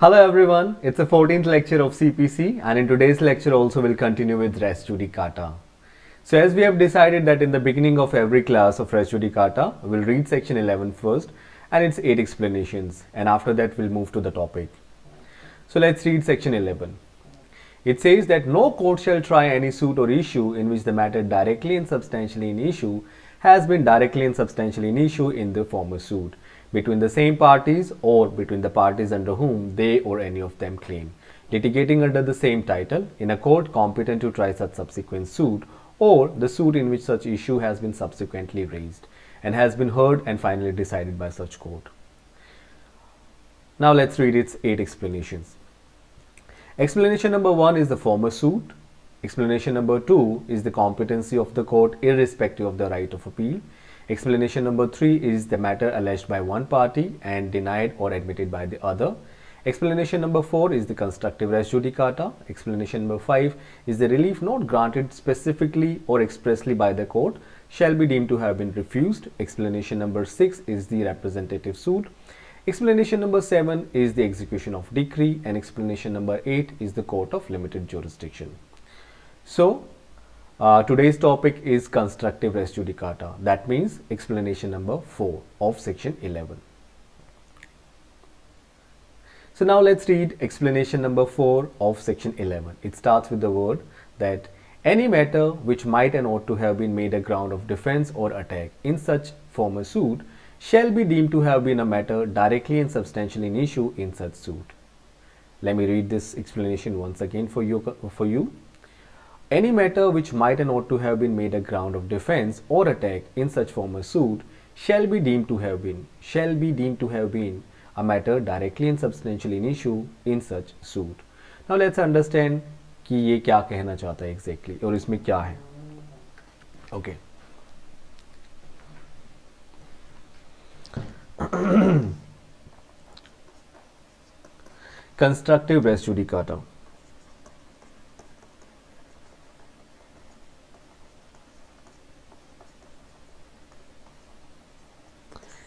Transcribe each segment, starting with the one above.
Hello everyone, it's the 14th lecture of CPC and in today's lecture also we'll continue with res judicata. So as we have decided that in the beginning of every class of res judicata, we'll read section 11 first and its 8 explanations, and after that we'll move to the topic. So let's read section 11. It says that no court shall try any suit or issue in which the matter directly and substantially in issue has been directly and substantially in issue in the former suit, between the same parties or between the parties under whom they or any of them claim, litigating under the same title in a court competent to try such subsequent suit, or the suit in which such issue has been subsequently raised and has been heard and finally decided by such court. Now let's read its 8 explanations. Explanation number 1 is the former suit. Explanation number 2 is the competency of the court irrespective of the right of appeal. Explanation number 3 is the matter alleged by one party and denied or admitted by the other. Explanation number 4 is the constructive res judicata. Explanation number 5 is the relief not granted specifically or expressly by the court shall be deemed to have been refused. Explanation number 6 is the representative suit. Explanation number 7 is the execution of decree, and explanation number 8 is the court of limited jurisdiction. So, today's topic is constructive res judicata. That means explanation number 4 of section 11. So now let's read explanation number 4 of section 11. It starts with the word that any matter which might and ought to have been made a ground of defense or attack in such former suit shall be deemed to have been a matter directly and substantially in issue in such suit. Let me read this explanation once again for you. Any matter which might and ought to have been made a ground of defense or attack in such former suit shall be deemed to have been a matter directly and substantially in issue in such suit. Now let's understand कि ये क्या कहना चाहता है exactly और इसमें क्या है. Okay. Constructive res judicata.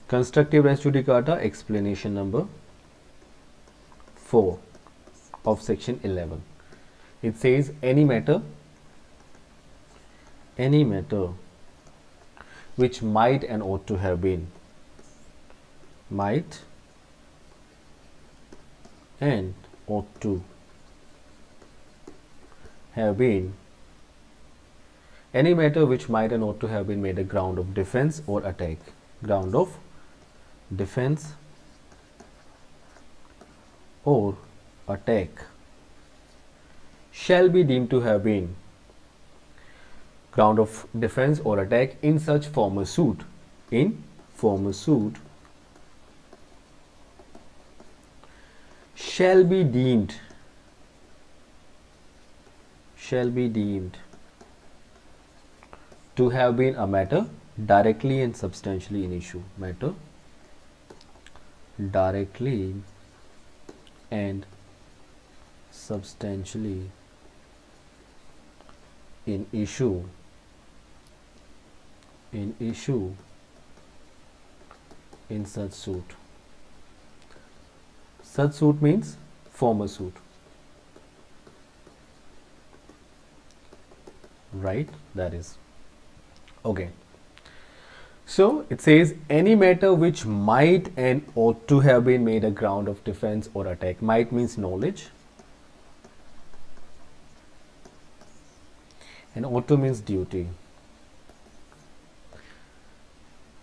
Constructive res judicata, explanation number 4 of section 11. It says any matter which might and ought to have been, might and ought to have been, any matter which might and ought to have been made a ground of defense or attack, ground of defense or attack shall be deemed to have been ground of defense or attack in such former suit, shall be deemed to have been a matter directly and substantially in issue, matter directly and substantially in issue in such suit. Such suit means former suit, right? That is okay. So it says any matter which might and ought to have been made a ground of defense or attack. Might means knowledge and ought to means duty,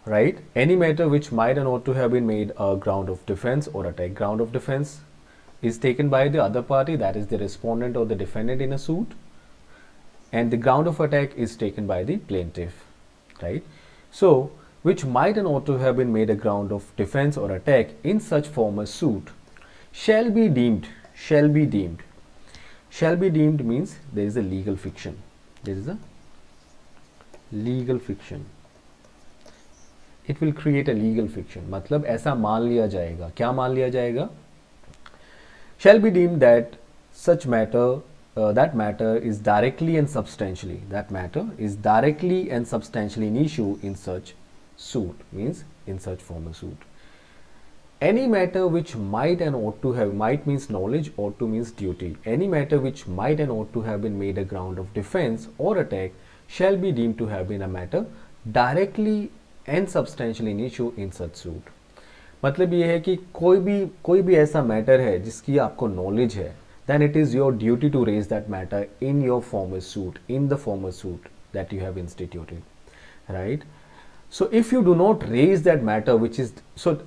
right? Any matter which might and ought to have been made a ground of defense or attack. Ground of defense is taken by the other party, that is the respondent or the defendant in a suit, and the ground of attack is taken by the plaintiff, right? So, which might and ought to have been made a ground of defense or attack in such former suit shall be deemed means there is a legal fiction. It will create a legal fiction. मतलब ऐसा मान लिया जाएगा. क्या मान लिया जाएगा? Shall be deemed that such matter that matter is directly and substantially in issue in such suit, means in such former suit. any matter which might and ought to have, might means knowledge, ought to means duty, any matter which might and ought to have been made a ground of defense or attack shall be deemed to have been a matter directly and substantially in issue in such suit. मतलब ये है कि कोई भी ऐसा matter है जिसकी आपको नॉलेज है, then it is your duty to raise that matter in your formal suit, in the formal suit that you have instituted, right? So if you do not raise that matter, which is, so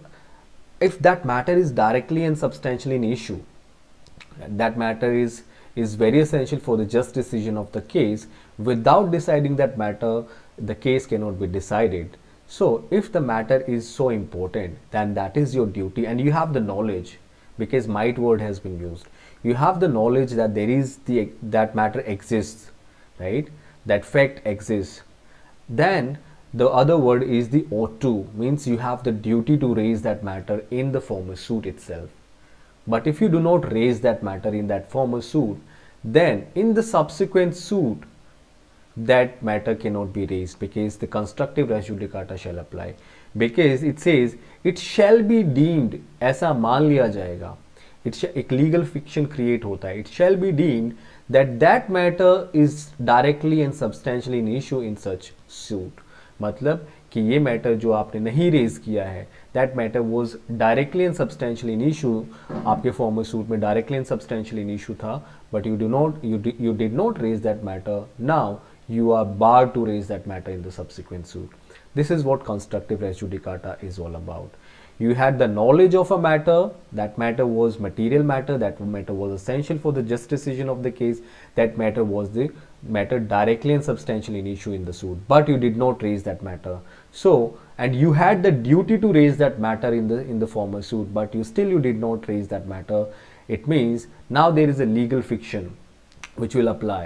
if that matter is directly and substantially an issue, that matter is very essential for the just decision of the case. Without deciding that matter, the case cannot be decided. So if the matter is so important, then that is your duty, and you have the knowledge, because might word has been used. You have the knowledge that there is that matter exists, right? That fact exists. Then the other word is the ought to, means you have the duty to raise that matter in the formal suit itself. But if you do not raise that matter in that formal suit, then in the subsequent suit that matter cannot be raised, because the constructive res judicata shall apply, because it says it shall be deemed, ऐसा मान लिया जाएगा, एक legal fiction create होता है, it shall be deemed that that matter is directly and substantially an issue in such suit. मतलब कि ये मैटर जो आपने नहीं रेज किया है, that matter was directly and substantially in issue, आपके फॉर्मल सूट में directly and substantially in issue था, but you did not raise that matter, now you are barred to raise that matter in the subsequent suit. This is what constructive res judicata is all about. You had the knowledge of a matter, that matter was material matter, that matter was essential for the just decision of the case, that matter was the matter directly and substantially in issue in the suit, but you did not raise that matter. So, and you had the duty to raise that matter in the former suit, but you did not raise that matter. It means now there is a legal fiction which will apply.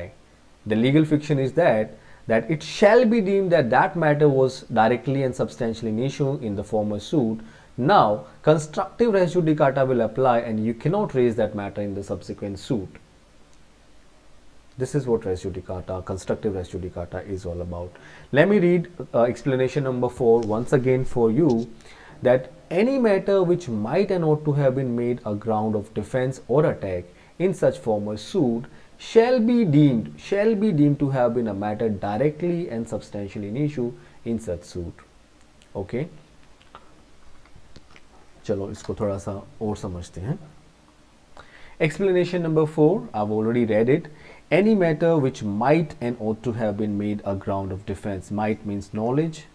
The legal fiction is that it shall be deemed that that matter was directly and substantially an issue in the former suit. Now, constructive res judicata will apply, and you cannot raise that matter in the subsequent suit. This is what res judicata, constructive res judicata is all about. Let me read explanation number 4 once again for you, that any matter which might and ought to have been made a ground of defense or attack in such former suit shall be deemed to have been a matter directly and substantially in issue in such suit. Okay, चलो इसको थोड़ा सा और समझते हैं. Explanation number 4, I've already read it. Any matter which might and ought to have been made a ground of defense. Might means knowledge,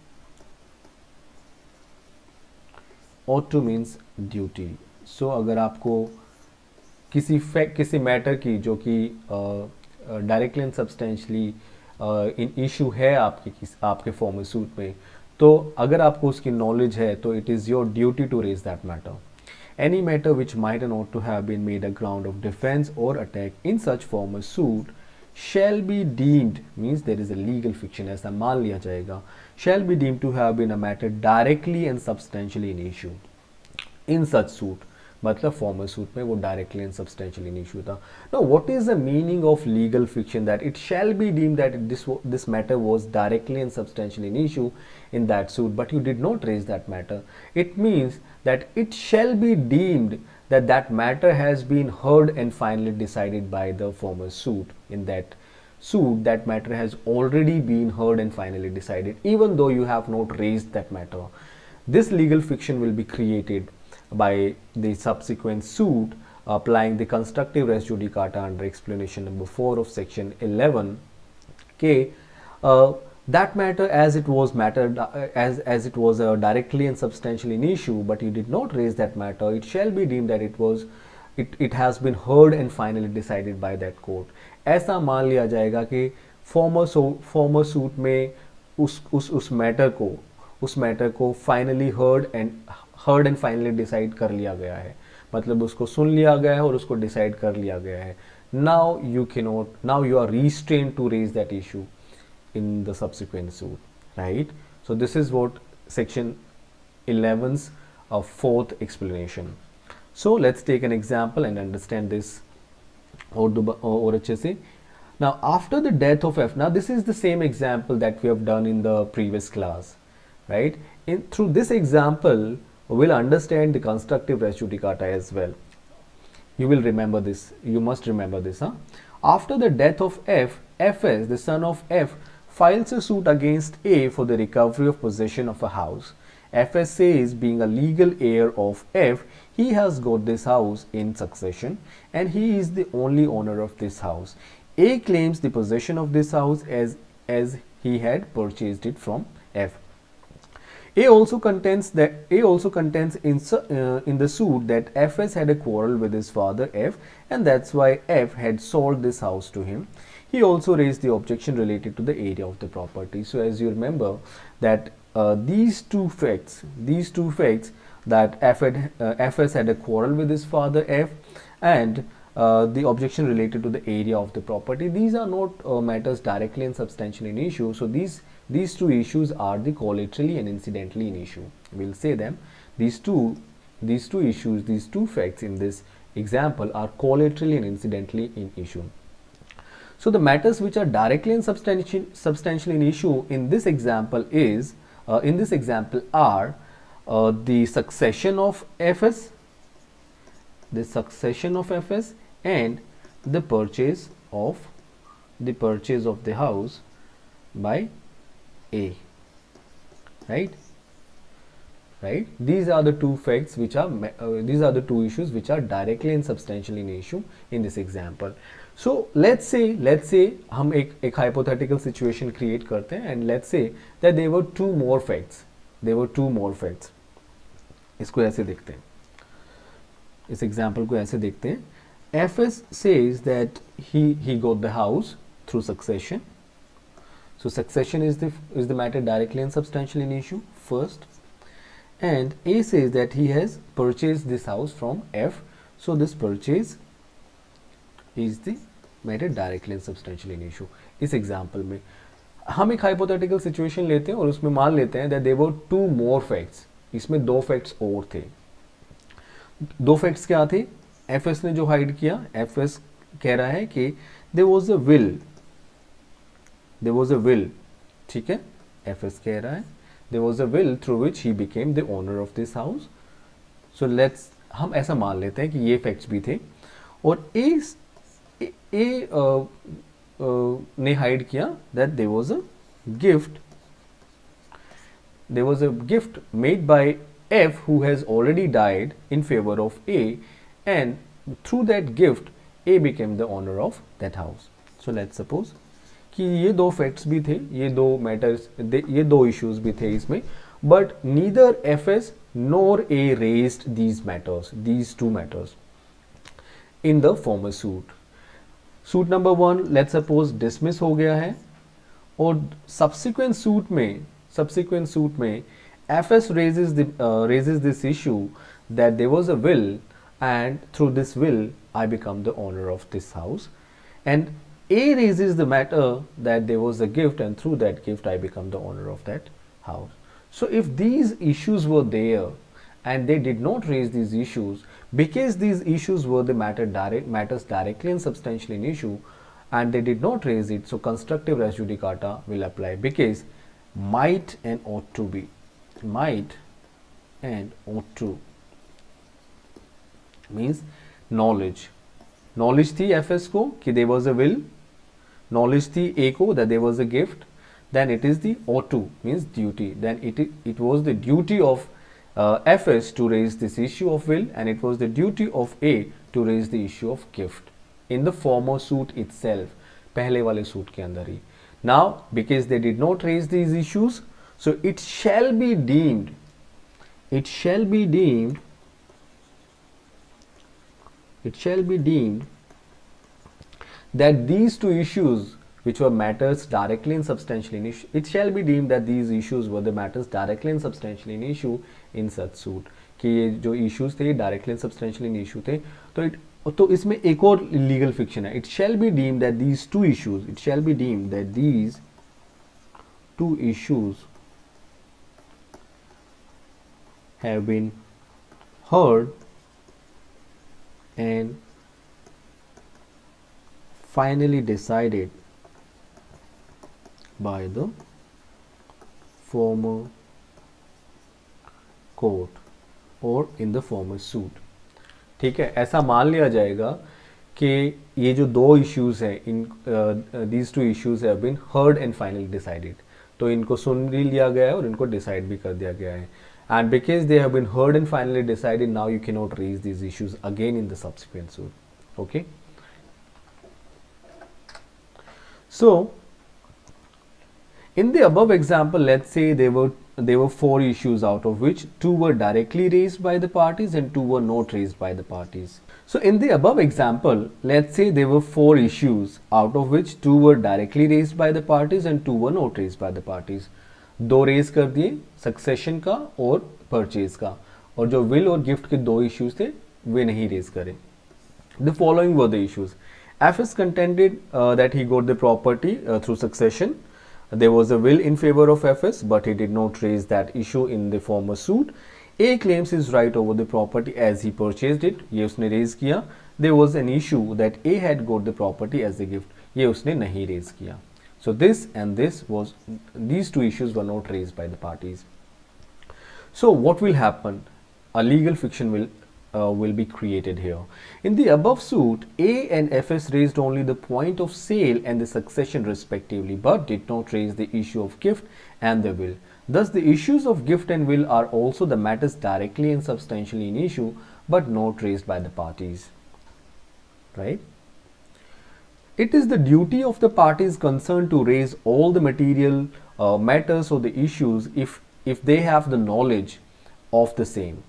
ought to means duty. So अगर आपको किसी मैटर की जो कि directly and substantially in issue है आपके formal suit में, तो अगर आपको उसकी नॉलेज है तो it is your duty to raise that matter. Any matter which might and ought to have been made a ground of defence or attack in such formal suit shall be deemed, means there is a legal fiction, ऐसा मान लिया जाएगा, shall be deemed to have been a matter directly and substantially in issue in such suit. मतलब formal suit में वो directly and substantially in issue था. Now what is the meaning of legal fiction, that it shall be deemed that this matter was directly and substantially in issue in that suit, but you did not raise that matter. It means that it shall be deemed that that matter has been heard and finally decided by the former suit. In that suit, that matter has already been heard and finally decided, even though you have not raised that matter. This legal fiction will be created by the subsequent suit applying the constructive res judicata under explanation number 4 of section 11. Okay, that matter as it was as it was directly and substantially an issue, but you did not raise that matter, it shall be deemed that it has been heard and finally decided by that court. ऐसा मान लिया जाएगा कि former suit में उस matter को finally heard and finally decide कर लिया गया है, मतलब उसको सुन लिया गया है और उसको डिसाइड कर लिया गया है. Now you are restrained to raise that issue in the subsequent suit, right? So this is what section 11's fourth explanation. So let's take an example and understand this और अच्छे से. Now after the death of F, now this is the same example that we have done in the previous class, right? Through this example, will understand the constructive res judicata as well. You will remember this. You must remember this. After the death of F, Fs, the son of F, files a suit against A for the recovery of possession of a house. Fs says, being a legal heir of F, he has got this house in succession and he is the only owner of this house. A claims the possession of this house as he had purchased it from F. A also contends in the suit that Fs had a quarrel with his father F, and that's why F had sold this house to him. He also raised the objection related to the area of the property. So as you remember that these two facts that Fs had a quarrel with his father F and the objection related to the area of the property, these are not matters directly and substantially in issue. So these two issues are the collaterally and incidentally in issue. We'll say them. These two issues, these two facts in this example are collaterally and incidentally in issue. So the matters which are directly and substantially in issue in this example are the succession of Fs, and the purchase of the house by A. Right? These are the two facts which are these are the two issues which are directly and substantially in issue in this example. So let's say हम एक hypothetical situation create करते हैं and let's say that there were two more facts. इसको ऐसे देखते हैं, इस example को ऐसे देखते हैं. Fs says that he got the house through succession. So succession is the matter directly and substantially in issue first, and A says that he has purchased this house from F. So this purchase is the matter directly and substantially in issue. इस example में हम एक hypothetical situation लेते हैं और उसमें मान लेते हैं that there were two more facts. इसमें दो facts और थे. दो facts क्या थे? Fs ने जो हाइड किया, Fs कह रहा है कि there was a will, ठीक है, Fs कह रहा है there was a will through which he became the owner of this house. So हम ऐसा मान लेते हैं कि ये facts भी थे और A ने हाइड किया that there was a gift made by F who has already died in favor of A, and through that gift A became the owner of that house. So let's suppose कि ये दो facts भी थे, ये दो matters, ये दो issues भी थे इसमें, but neither Fs nor A raised these two matters in the former suit. Suit number 1 let's suppose dismiss हो गया है और subsequent suit में Fs raises this issue that there was a will and through this will I become the owner of this house, and A raises the matter that there was a gift and through that gift I become the owner of that house. So if these issues were there and they did not raise these issues, because these issues were the matters directly and substantially in issue and they did not raise it, so constructive res judicata will apply, because might and ought to means knowledge थी Fs को कि there was a will, knowledge थी A को that there was a gift, then it is the ought to means duty, then it was the duty of Fs to raise this issue of will and it was the duty of A to raise the issue of gift in the former suit itself, पहले वाले suit के अंदर ही. Now because they did not raise these issues, so it shall be deemed that these two issues which were matters directly and substantially in issue, it shall be deemed that these issues were the matters directly and substantially in issue in such suit, कि ये जो issues थे directly and substantially in issue थे. तो इसमें एक और legal fiction है. It shall be deemed that these two issues have been heard and finally decided by the former court. or in the former suit. ठीक है, ऐसा मान लिया जाएगा कि ये जो दो इश्यूज हैं, in these two issues have been heard and finally decided, तो इनको सुन भी लिया गया है और इनको डिसाइड भी कर दिया गया है. And because they have been heard and finally decided, now you can not raise these issues again in the subsequent suit. Okay, so in the above example, let's say there were 4 issues, out of which 2 were directly raised by the parties and 2 were not raised by the parties. So in the above example, let's say there were 4 issues, out of which 2 were directly raised by the parties and 2 were not raised by the parties. दो raise कर दिए, succession का और purchase का, और जो will और gift के दो इश्यूज थे वे नहीं रेज करे. The following were the issues. FS contended that he got the property through succession. There was a will in favor of FS, but he did not raise that issue in the former suit. A claims his right over the property as he purchased it. ये उसने raise किया. There was an issue that A had got the property as a gift. ये उसने नहीं raise किया. So this and this was, these two issues were not raised by the parties. So what will happen? A legal fiction will be created here. In the above suit, A and FS raised only the point of sale and the succession respectively, but did not raise the issue of gift and the will. Thus, the issues of gift and will are also the matters directly and substantially in issue, but not raised by the parties. Right? It is the duty of the parties concerned to raise all the material matters or the issues if they have the knowledge of the same.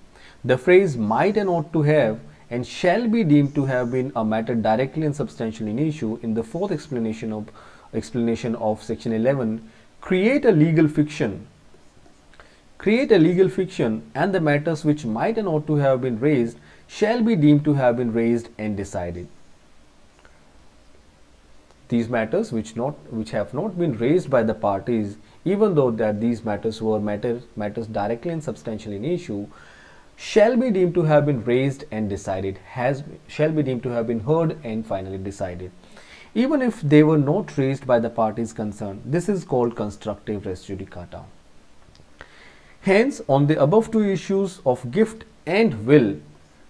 The phrase might and ought to have and shall be deemed to have been a matter directly and substantially in issue in the fourth explanation of section 11 create a legal fiction and the matters which might and ought to have been raised shall be deemed to have been raised and decided. These matters which have not been raised by the parties, even though that these matters were matters directly and substantially in issue, shall be deemed to have been raised and decided, shall be deemed to have been heard and finally decided, even if they were not raised by the parties concerned. This is called constructive res judicata. Hence, on the above two issues of gift and will,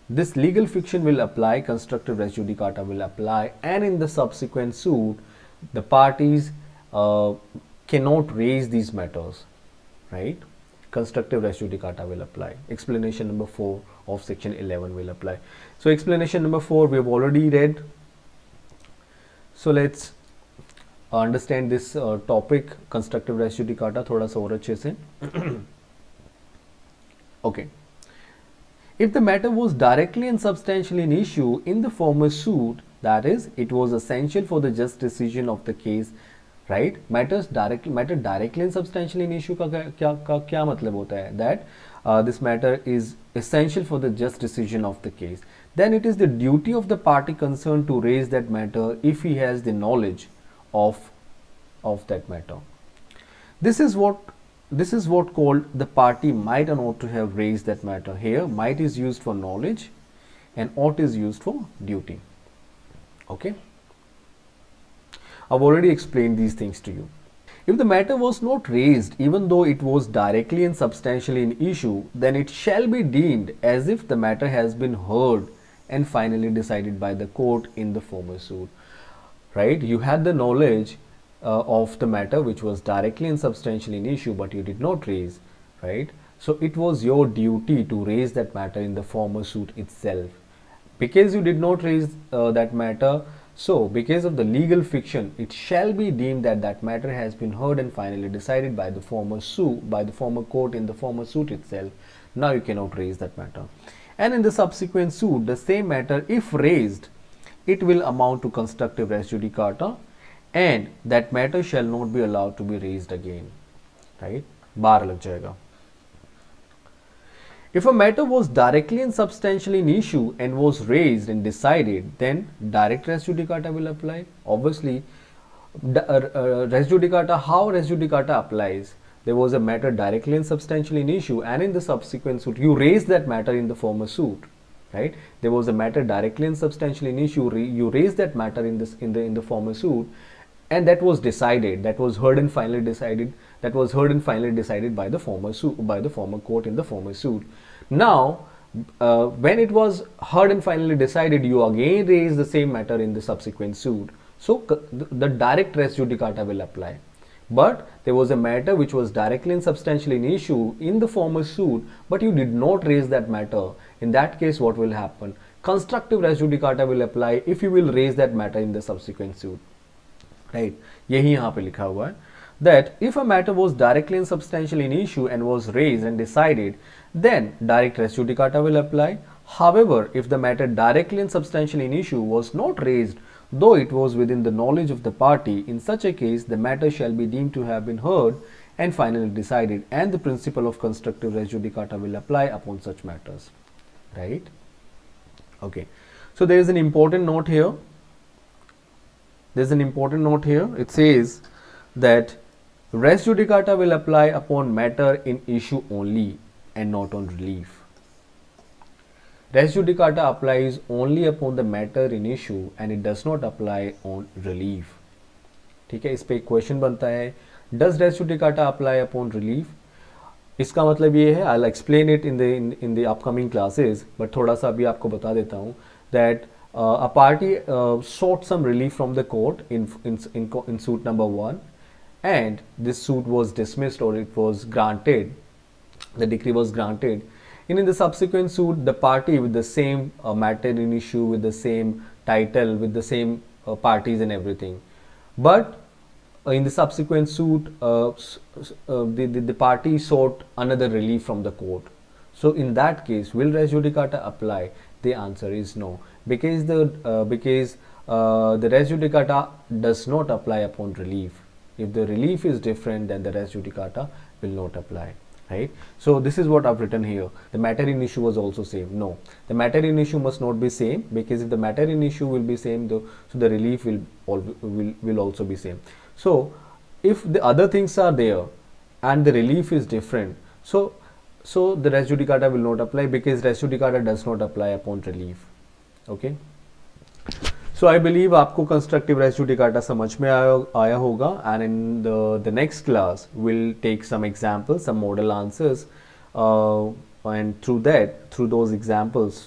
this legal fiction will apply, constructive res judicata will apply, and in the subsequent suit, the parties cannot raise these matters, right? Constructive res judicata will apply. Explanation number 4 of section 11 will apply. So explanation number 4 we have already read. So let's understand this topic, constructive res judicata, थोड़ा सा और अच्छे से. Okay. If the matter was directly and substantially an issue in the former suit, that is, it was essential for the just decision of the case, right? Matter directly and substantially in issue का क्या मतलब होता है? That this matter is essential for the just decision of the case. Then it is the duty of the party concerned to raise that matter if he has the knowledge of that matter. This is what called the party might and ought to have raised that matter. Here, might is used for knowledge and ought is used for duty. Okay. I've already explained these things to you. If the matter was not raised, even though it was directly and substantially an issue, then it shall be deemed as if the matter has been heard and finally decided by the court in the former suit. Right? You had the knowledge of the matter which was directly and substantially an issue, but you did not raise. Right? So it was your duty to raise that matter in the former suit itself. Because you did not raise that matter, so because of the legal fiction, it shall be deemed that that matter has been heard and finally decided by the former suit, by the former court in the former suit itself. Now you cannot raise that matter. And in the subsequent suit, the same matter, if raised, it will amount to constructive res judicata, and that matter shall not be allowed to be raised again. Right? Bar lag jayega. If a matter was directly and substantially an issue and was raised and decided, then direct res judicata will apply. Obviously, res judicata, how res judicata applies? There was a matter directly and substantially an issue, and in the subsequent suit, you raised that matter in the former suit, right? There was a matter directly and substantially an issue. You raised that matter in the former suit, and that was decided. That was heard and finally decided. That was heard and finally decided by the former suit, by the former court in the former suit. Now, when it was heard and finally decided, you again raise the same matter in the subsequent suit. So the direct res judicata will apply. But there was a matter which was directly and substantially in issue in the former suit, but you did not raise that matter. In that case, what will happen? Constructive res judicata will apply if you will raise that matter in the subsequent suit. Right? यही यहाँ पे लिखा हुआ है that if a matter was directly and substantially in issue and was raised and decided, then direct res judicata will apply. However, if the matter directly and substantially in issue was not raised, though it was within the knowledge of the party, in such a case the matter shall be deemed to have been heard and finally decided, and the principle of constructive res judicata will apply upon such matters. Right? Okay. So there is an important note here. There's an important note here. It says that res judicata will apply upon matter in issue only and not on relief. Res judicata applies only upon the matter in issue and it does not apply on relief. ठीक है, इस पे एक question बनता है, does res judicata apply upon relief? इसका मतलब ये है, I'll explain it in the upcoming classes, but थोड़ा सा अभी आपको बता देता हूँ that a party sought some relief from the court in suit number 1, and this suit was dismissed or it was granted, the decree was granted, and in the subsequent suit the party with the same matter in issue, with the same title, with the same parties and everything, but in the subsequent suit the party sought another relief from the court. So in that case, will res judicata apply? The answer is no, because the res judicata does not apply upon relief. If the relief is different, then the res judicata will not apply. Right? So this is what I've written here. The matter in issue was also same. No, the matter in issue must not be same, because if the matter in issue will be same, so the relief will also be same. So if the other things are there and the relief is different, so the res judicata will not apply, because res judicata does not apply upon relief. Okay. So I believe आपको constructive res judicata समझ में आया होगा, and in the next class we'll take some examples, some model answers, and through those examples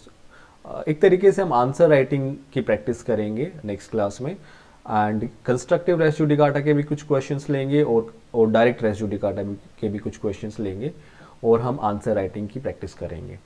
एक तरीके से हम answer writing की प्रैक्टिस करेंगे नेक्स्ट क्लास में, एंड कंस्ट्रक्टिव रेस जुडिकाटा के भी कुछ क्वेश्चंस लेंगे और डायरेक्ट रेस जुडिकाटा के भी कुछ क्वेश्चंस लेंगे और हम आंसर राइटिंग की प्रैक्टिस करेंगे.